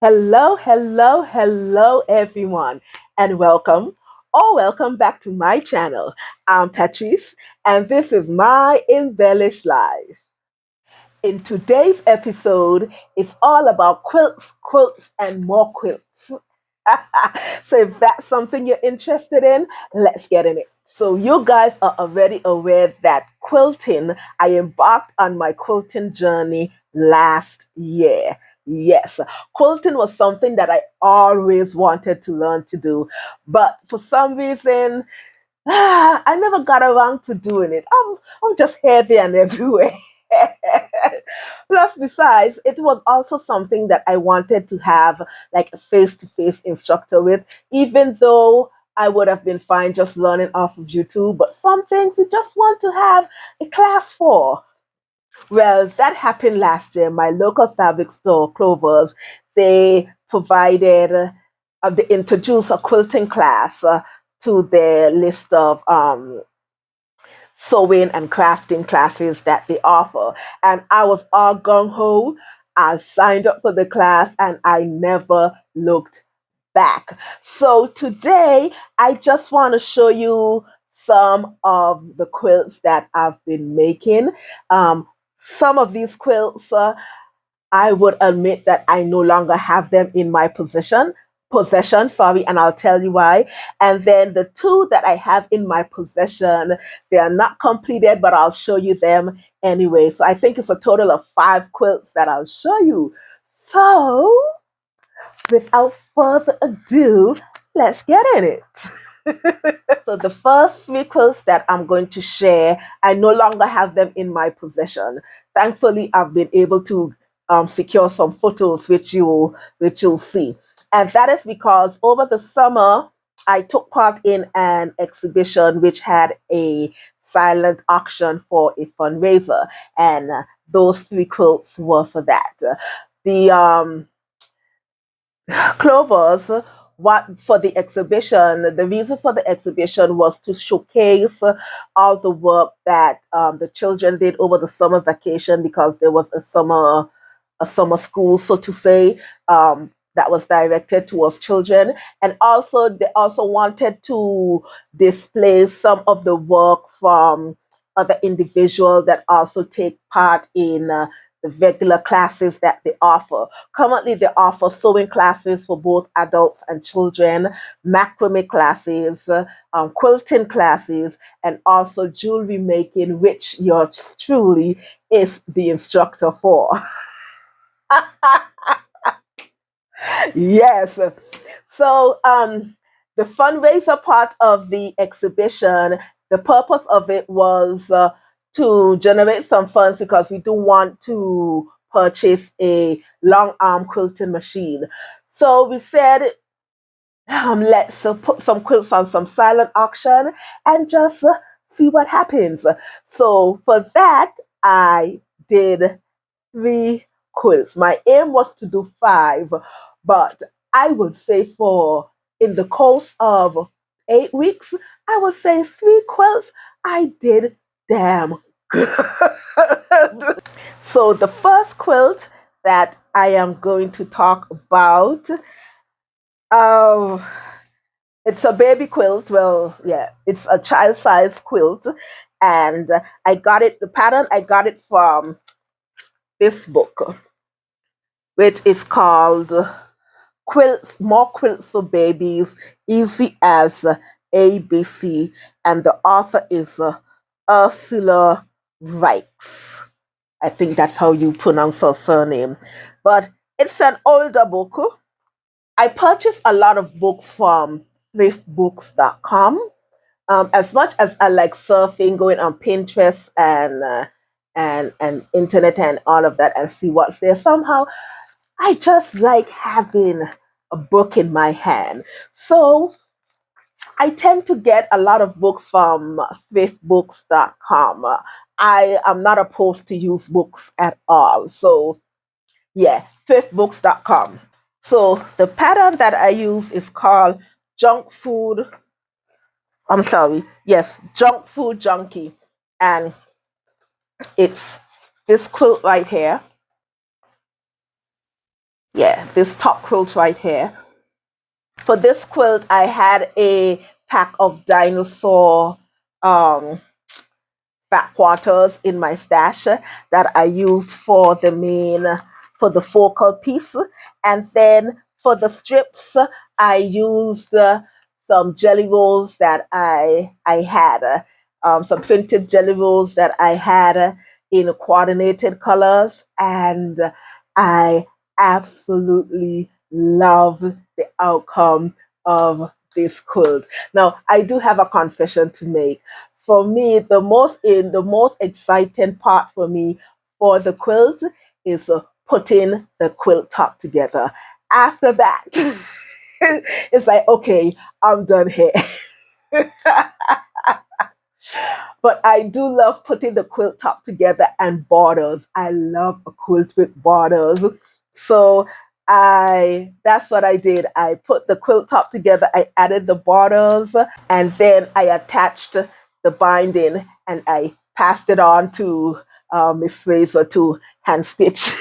Hello, hello, hello, everyone, and welcome back to my channel. I'm Patrice, and this is my embellished life. In today's episode, it's all about quilts, quilts, and more quilts. So, if that's something you're interested in, let's get in it. So, you guys are already aware that I embarked on my quilting journey last year. Yes, quilting was something that I always wanted to learn to do, but for some reason, I never got around to doing it. I'm just here, there, and everywhere. Plus, besides, it was also something that I wanted to have like a face to face instructor with, even though I would have been fine just learning off of YouTube. But some things you just want to have a class for. Well, that happened last year. My local fabric store, Clovers, they provided, they introduced a quilting class to their list of sewing and crafting classes that they offer. And I was all gung ho. I signed up for the class and I never looked back. So today, I just want to show you some of the quilts that I've been making. Some of these quilts I would admit that I no longer have them in my possession, sorry, and I'll tell you why. And then the two that I have in my possession, they are not completed, but I'll show you them anyway. So I think it's a total of five quilts that I'll show you. So without further ado, let's get in it. So the first three quilts that I'm going to share, I no longer have them in my possession. Thankfully, I've been able to secure some photos, which you'll see, and that is because over the summer I took part in an exhibition which had a silent auction for a fundraiser, and those three quilts were for that. The Clovers, what for the exhibition, the reason for the exhibition was to showcase all the work that the children did over the summer vacation, because there was a summer school, so to say, that was directed towards children. And also they also wanted to display some of the work from other individuals that also take part in the regular classes that they offer. Currently, they offer sewing classes for both adults and children, macrame classes, quilting classes, and also jewelry making, which yours truly is the instructor for. Yes. So, the fundraiser part of the exhibition, the purpose of it was to generate some funds, because we do want to purchase a long arm quilting machine. So we said, let's put some quilts on some silent auction and just see what happens. So for that, I did three quilts. My aim was to do five, but I would say for in the course of 8 weeks, I would say three quilts. I did damn good. So the first quilt that I am going to talk about, oh, it's a baby quilt. Well, yeah, it's a child-sized quilt, and I got it. The pattern I got it from this book, which is called Quilts, More Quilts for Babies, Easy as ABC, and the author is Ursula Reichs. I think that's how you pronounce her surname. But it's an older book. I purchased a lot of books from thriftbooks.com. As much as I like surfing, going on Pinterest and internet and all of that and see what's there, somehow I just like having a book in my hand. So I tend to get a lot of books from thriftbooks.com. I am not opposed to use books at all. So yeah, thriftbooks.com. So the pattern that I use is called Junk Food. I'm sorry. Yes, Junk Food Junkie. And it's this quilt right here. Yeah, this top quilt right here. For this quilt, I had a pack of dinosaur um, back quarters in my stash that I used for the main, for the focal piece. And then for the strips, I used some jelly rolls that I had, some printed jelly rolls that I had in coordinated colors. And I absolutely love the outcome of this quilt. Now, I do have a confession to make. For me, the most exciting part for me for the quilt is putting the quilt top together. After that, it's like, okay, I'm done here. But I do love putting the quilt top together and borders. I love a quilt with borders. So I that's what I did. I put the quilt top together, I added the borders, and then I attached the binding and I passed it on to Miss Fraser to hand stitch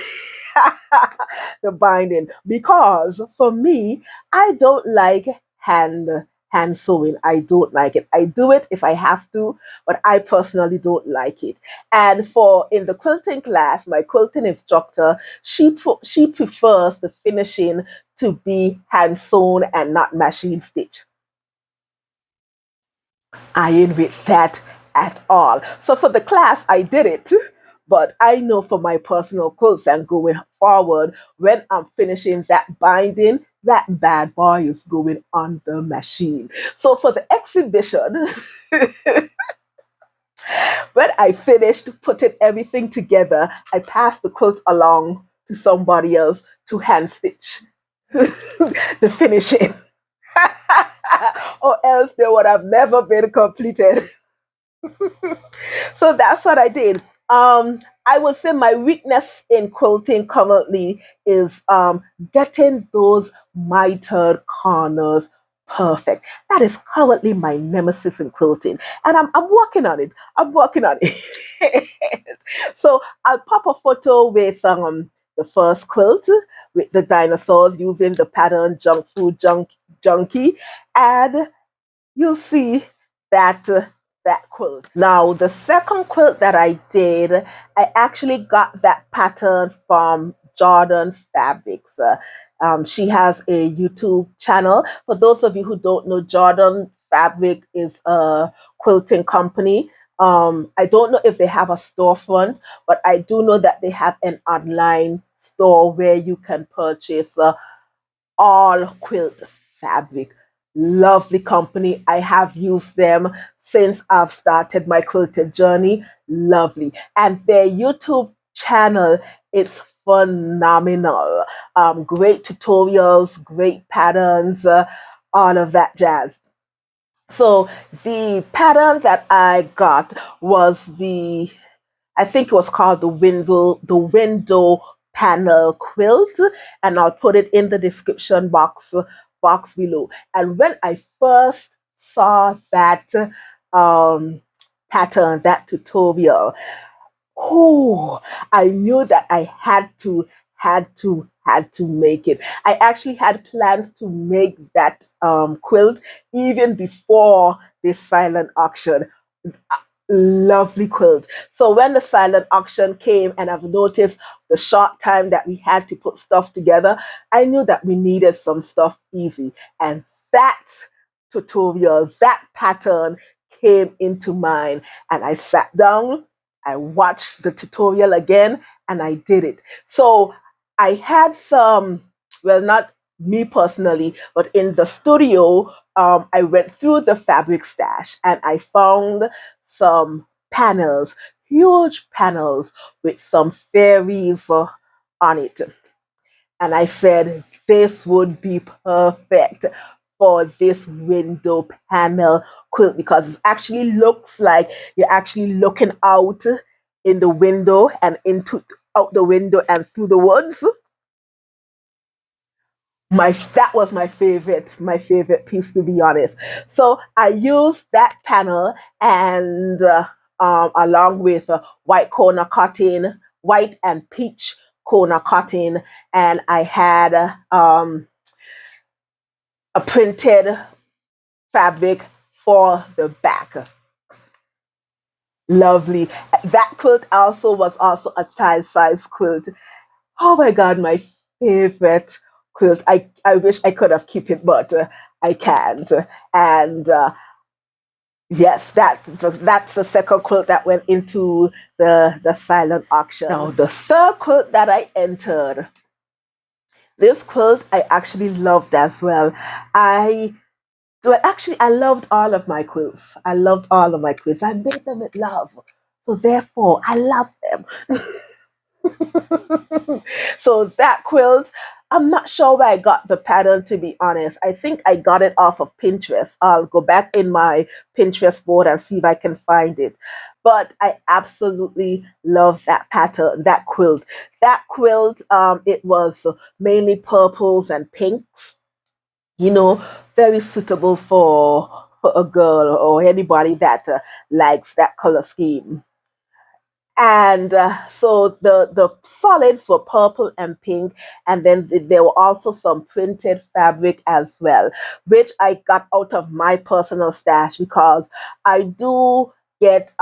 the binding, because for me, I don't like hand hand sewing. I don't like it. I do it if I have to, but I personally don't like it. And for in the quilting class, my quilting instructor, she prefers the finishing to be hand sewn and not machine stitch. I ain't with that at all. So for the class, I did it. But I know for my personal quilts and going forward, when I'm finishing that binding, that bad boy is going on the machine. So for the exhibition, when I finished putting everything together, I passed the quilt along to somebody else to hand stitch the finishing. Or else they would have never been completed. So that's what I did. I would say my weakness in quilting currently is getting those mitered corners perfect. That is currently my nemesis in quilting, and I'm working on it. I'm working on it. So I'll pop a photo with the first quilt with the dinosaurs using the pattern junk food junkie, and you'll see that that quilt. Now, the second quilt that I did, I actually got that pattern from Jordan Fabrics. She has a YouTube channel. For those of you who don't know, Jordan Fabric is a quilting company. I don't know if they have a storefront, but I do know that they have an online store where you can purchase all quilt fabric. Lovely company. I have used them since I've started my quilted journey. Lovely. And their YouTube channel is phenomenal. Great tutorials, great patterns, all of that jazz. So the pattern that I got was I think it was called the window panel quilt, and I'll put it in the description box below. And when I first saw that um, pattern, that tutorial, oh, I knew that I had to make it. I actually had plans to make that quilt even before this silent auction. Lovely quilt. So when the silent auction came and I've noticed the short time that we had to put stuff together, I knew that we needed some stuff easy. And that tutorial, that pattern came into mind. And I sat down, I watched the tutorial again, and I did it. So I had some, well, not me personally, but in the studio, I went through the fabric stash and I found some panels, huge panels with some fairies on it. And I said, this would be perfect for this window panel quilt because it actually looks like you're actually looking out in the window and into out the window and through the woods. That was my favorite piece, to be honest. So I used that panel and along with white corner cotton, white and peach Kona cotton, and I had a printed fabric for the back. Lovely. That quilt also was also a child size quilt. Oh my God, my favorite quilt. I wish I could have kept it, but I can't. And yes, that's the second quilt that went into the silent auction. Now, the third quilt that I entered, this quilt I actually loved as well. I loved all of my quilts. I loved all of my quilts. I made them with love. So therefore, I love them. So that quilt, I'm not sure where I got the pattern, to be honest. I think I got it off of Pinterest. I'll go back in my Pinterest board and see if I can find it. But I absolutely love that pattern, that quilt. That quilt, it was mainly purples and pinks, you know, very suitable for a girl or anybody that likes that color scheme. And so the solids were purple and pink, and then there were also some printed fabric as well, which I got out of my personal stash because I do get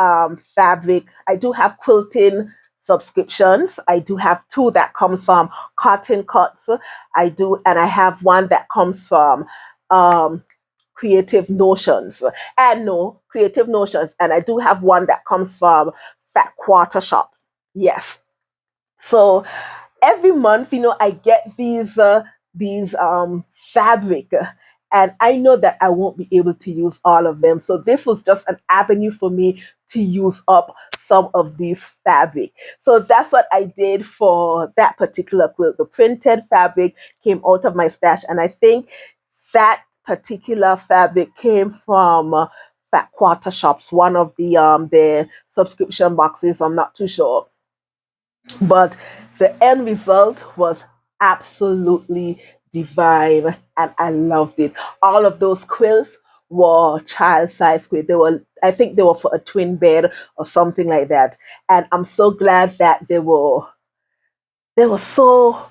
fabric. I do have quilting subscriptions. I do have two that comes from Cotton Cuts. I do, and I have one that comes from um, Creative Notions, and no Creative Notions, and I do have one that comes from Fat Quarter Shop. Yes. So every month, I get these fabric, and I know that I won't be able to use all of them. So this was just an avenue for me to use up some of these fabric. So that's what I did for that particular quilt. The printed fabric came out of my stash, and I think that particular fabric came from Fat Quarter Shops, one of the subscription boxes. I'm not too sure, but the end result was absolutely divine, and I loved it. All of those quilts were child size quilts. I think they were for a twin bed or something like that. And I'm so glad that they were so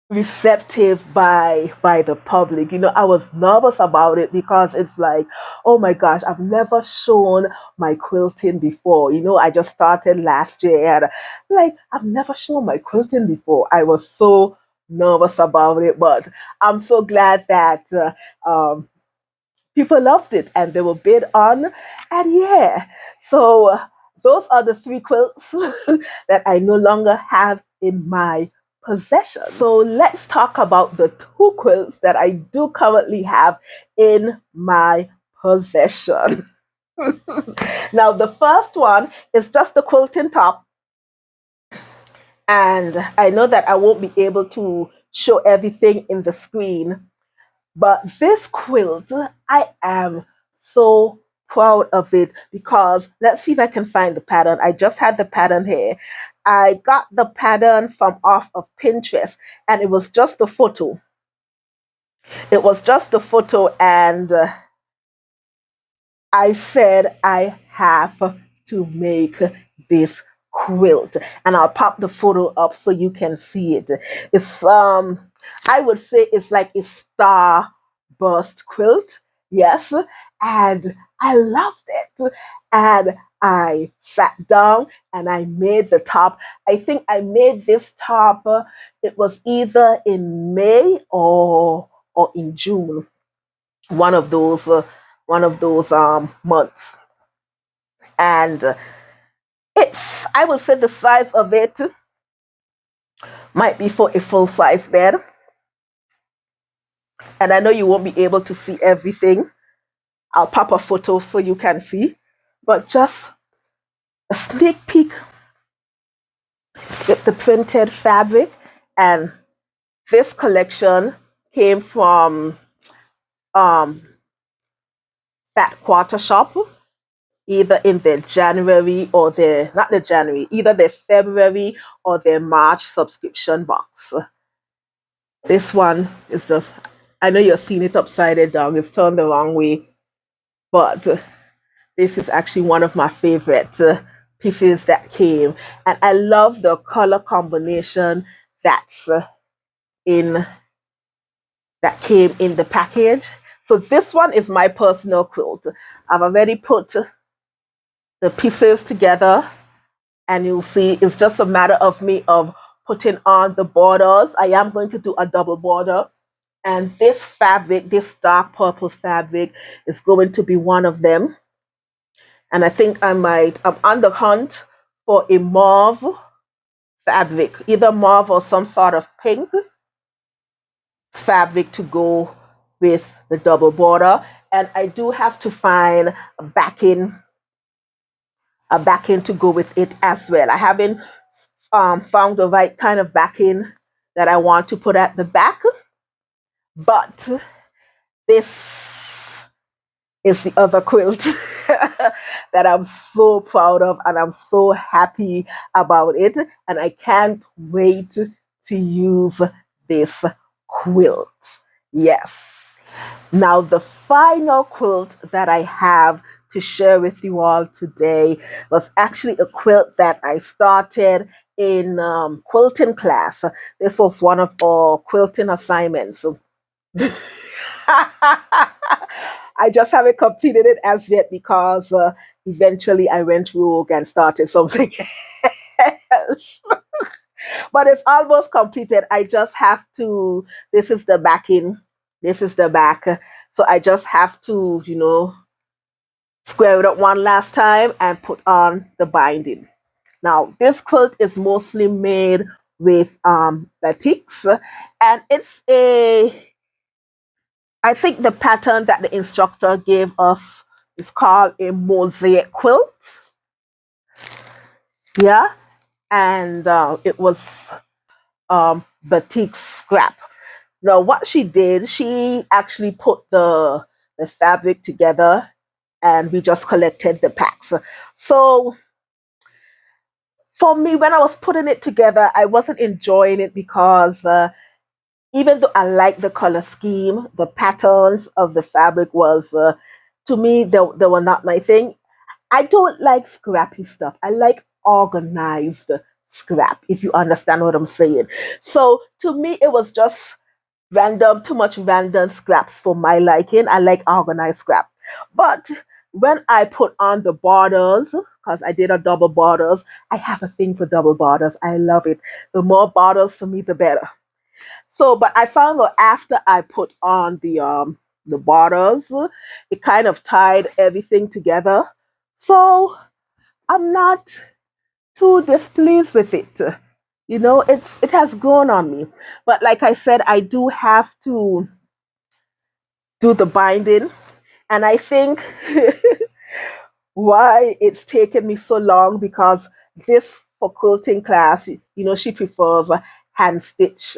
receptive by the public. I was nervous about it because it's like, oh my gosh, I've never shown my quilting before. I just started last year, and like, I've never shown my quilting before. I was so nervous about it, but I'm so glad that people loved it and they were bid on. And yeah, so those are the three quilts that I no longer have in my possession. So let's talk about the two quilts that I do currently have in my possession. Now, the first one is just the quilting top, and I know that I won't be able to show everything in the screen. But this quilt, I am so proud of it because let's see if I can find the pattern. I just had the pattern here. I got the pattern from off of Pinterest, and it was just a photo. It was just a photo, and I said I have to make this quilt, and I'll pop the photo up so you can see it. It's I would say it's like a star burst quilt. Yes, and I loved it. And I sat down and I made the top. I think I made this top. It was either in May or in June, one of those months. And I would say the size of it might be for a full size bed. And I know you won't be able to see everything. I'll pop a photo so you can see, but just a sneak peek with the printed fabric. And this collection came from um, Fat Quarter Shop, either in their January or their, not the January, either their February or their March subscription box. This one is just, I know you're seeing it upside down, it's turned the wrong way, but this is actually one of my favorite pieces that came, and I love the color combination that's in that came in the package. So this one is my personal quilt. I've already put the pieces together, and you'll see it's just a matter of me of putting on the borders. I am going to do a double border, and this fabric, this dark purple fabric, is going to be one of them. And I think I'm on the hunt for a mauve fabric, either mauve or some sort of pink fabric to go with the double border. And I do have to find a backing to go with it as well. I haven't found the right kind of backing that I want to put at the back, but this is the other quilt that I'm so proud of, and I'm so happy about it. And I can't wait to use this quilt. Yes. Now, the final quilt that I have to share with you all today was actually a quilt that I started in quilting class. This was one of our quilting assignments. I just haven't completed it as yet because eventually I went rogue and started something else. But it's almost completed. I just have to, this is the backing, this is the back. So I just have to, square it up one last time and put on the binding. Now, this quilt is mostly made with batiks, and I think the pattern that the instructor gave us is called a mosaic quilt. Yeah, and it was batik scrap. Now, what she did, she actually put the fabric together, and we just collected the packs. So for me, when I was putting it together, I wasn't enjoying it because even though I like the color scheme, the patterns of the fabric was, to me, they were not my thing. I don't like scrappy stuff. I like organized scrap, if you understand what I'm saying. So to me, it was just random, too much random scraps for my liking. I like organized scrap. But when I put on the borders, because I did a double borders, I have a thing for double borders. I love it. The more borders for me, the better. So, but I found that after I put on the borders, it kind of tied everything together. So I'm not too displeased with it. It has grown on me. But like I said, I do have to do the binding. And I think why it's taken me so long because this for quilting class, she prefers hand stitch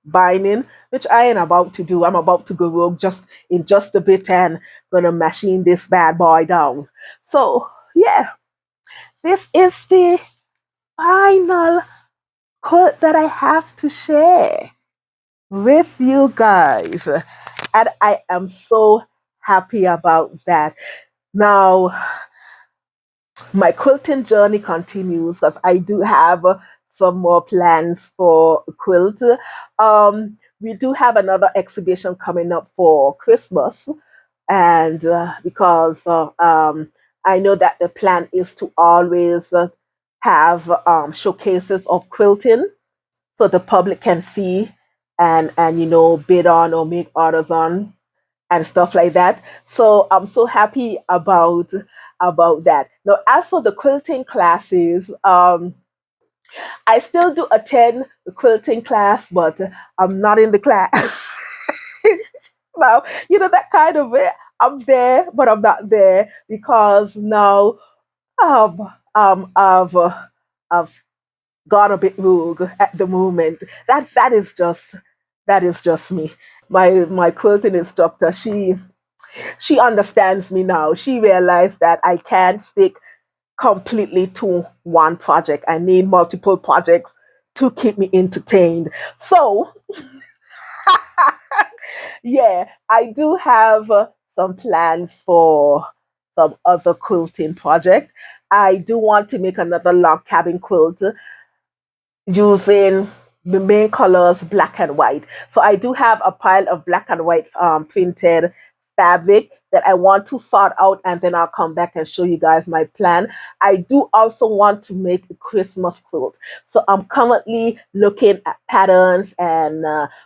binding, which I ain't about to do. I'm about to go rogue just in just a bit and gonna machine this bad boy down. So yeah, this is the final quote that I have to share with you guys. And I am so happy about that. Now, my quilting journey continues because I do have some more plans for quilt. We do have another exhibition coming up for Christmas, and because I know that the plan is to always have showcases of quilting so the public can see and bid on or make orders on and stuff like that. So I'm so happy about that. Now, as for the quilting classes, I still do attend the quilting class, but I'm not in the class. Now, that kind of way. I'm there, but I'm not there because now I've got a bit rogue at the moment. That is just me. My quilting instructor, she understands me now. She realized that I can't stick completely to one project. I need multiple projects to keep me entertained. So, yeah, I do have some plans for some other quilting project. I do want to make another log cabin quilt using the main colors black and white. So I do have a pile of black and white printed fabric that I want to sort out, and then I'll come back and show you guys my plan. I do also want to make a Christmas quilt. So I'm currently looking at patterns and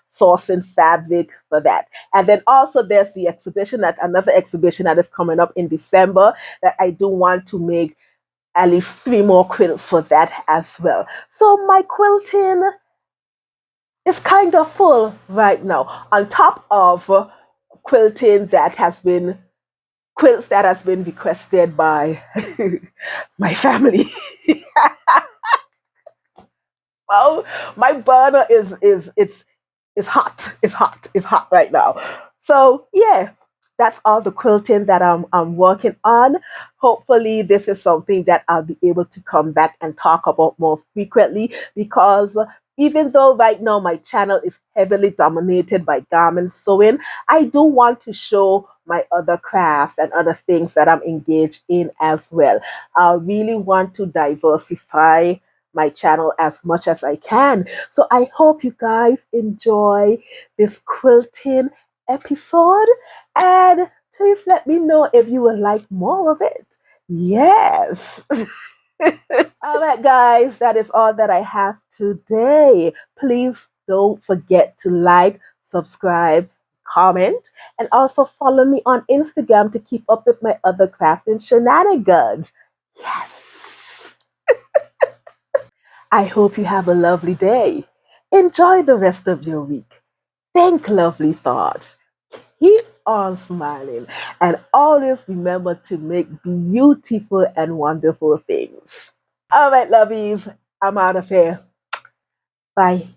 sourcing fabric for that. And then also there's the exhibition, that another exhibition that is coming up in December, that I do want to make at least three more quilts for that as well. So my quilting is kind of full right now. On top of quilting that has been quilts that has been requested by my family. Well, my burner is hot. It's hot. It's hot right now. So yeah, that's all the quilting that I'm working on. Hopefully, this is something that I'll be able to come back and talk about more frequently, because even though right now my channel is heavily dominated by garment sewing, I do want to show my other crafts and other things that I'm engaged in as well. I really want to diversify my channel as much as I can. So I hope you guys enjoy this quilting episode, and please let me know if you would like more of it. Yes. All right, guys, that is all that I have today. Please don't forget to like, subscribe, comment, and also follow me on Instagram to keep up with my other crafting shenanigans. Yes. I hope you have a lovely day. Enjoy the rest of your week. Think lovely thoughts. Keep on smiling. And always remember to make beautiful and wonderful things. All right, lovies, I'm out of here. Bye.